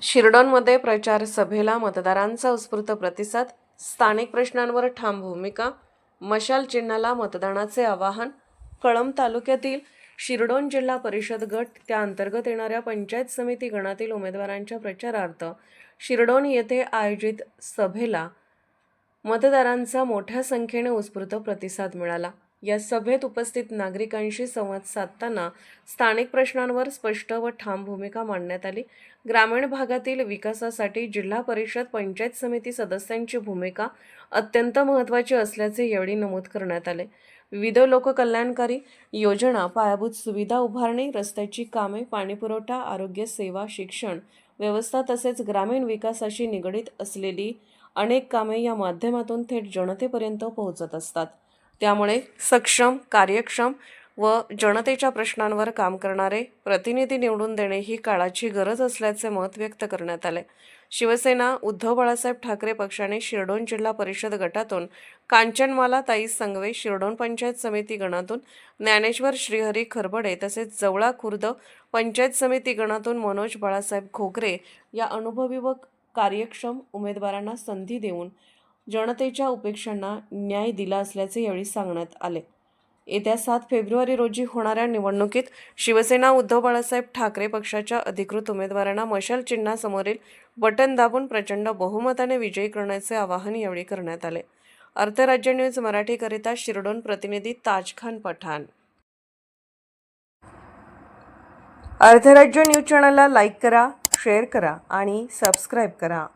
शिरडोनमध्ये प्रचार सभेला मतदारांचा उत्स्फूर्त प्रतिसाद, स्थानिक प्रश्नांवर ठाम भूमिका, मशाल चिन्हाला मतदानाचे आवाहन. कळंब तालुक्यातील शिरडोन जिल्हा परिषद गट त्या अंतर्गत येणाऱ्या पंचायत समिती गणातील उमेदवारांच्या प्रचारार्थ शिरडोन येथे आयोजित सभेला मतदारांचा मोठ्या संख्येने उत्स्फूर्त प्रतिसाद मिळाला. या सभेत उपस्थित नागरिकांशी संवाद साधताना स्थानिक प्रश्नांवर स्पष्ट व ठाम भूमिका मांडण्यात आली. ग्रामीण भागातील विकासासाठी जिल्हा परिषद पंचायत समिती सदस्यांची भूमिका अत्यंत महत्त्वाची असल्याचे यावेळी नमूद करण्यात आले. विविध लोककल्याणकारी योजना, पायाभूत सुविधा उभारणी, रस्त्याची कामे, पाणीपुरवठा, आरोग्य सेवा, शिक्षण व्यवस्था तसेच ग्रामीण विकासाशी निगडीत असलेली अनेक कामे या माध्यमातून थेट जनतेपर्यंत पोहोचत असतात. त्यामुळे सक्षम, कार्यक्षम व जनतेच्या प्रश्नांवर काम करणारे प्रतिनिधी निवडून देणे ही काळाची गरज असल्याचे मत व्यक्त करण्यात आले. शिवसेना उद्धव बाळासाहेब ठाकरे पक्षाने शिरडोन जिल्हा परिषद गटातून कांचनमाला ताई संगवे, शिरडोन पंचायत समिती गणातून ज्ञानेश्वर श्रीहरी खरबडे तसेच जवळा खुर्द पंचायत समिती गणातून मनोज बाळासाहेब घोगरे या अनुभवी व कार्यक्षम उमेदवारांना संधी देऊन जनतेच्या उपेक्षांना न्याय दिला असल्याचे यावेळी सांगण्यात आले. येत्या 7 फेब्रुवारी रोजी होणाऱ्या निवडणुकीत शिवसेना उद्धव बाळासाहेब ठाकरे पक्षाच्या अधिकृत उमेदवारांना मशाल चिन्हासमोरील बटन दाबून प्रचंड बहुमताने विजयी करण्याचे आवाहन यावेळी करण्यात आले. अर्थराज्य न्यूज मराठीकरिता शिरडोन प्रतिनिधी ताजखान पठाण. अर्थराज्य न्यूज चॅनलला लाईक करा, शेअर करा आणि सबस्क्राईब करा.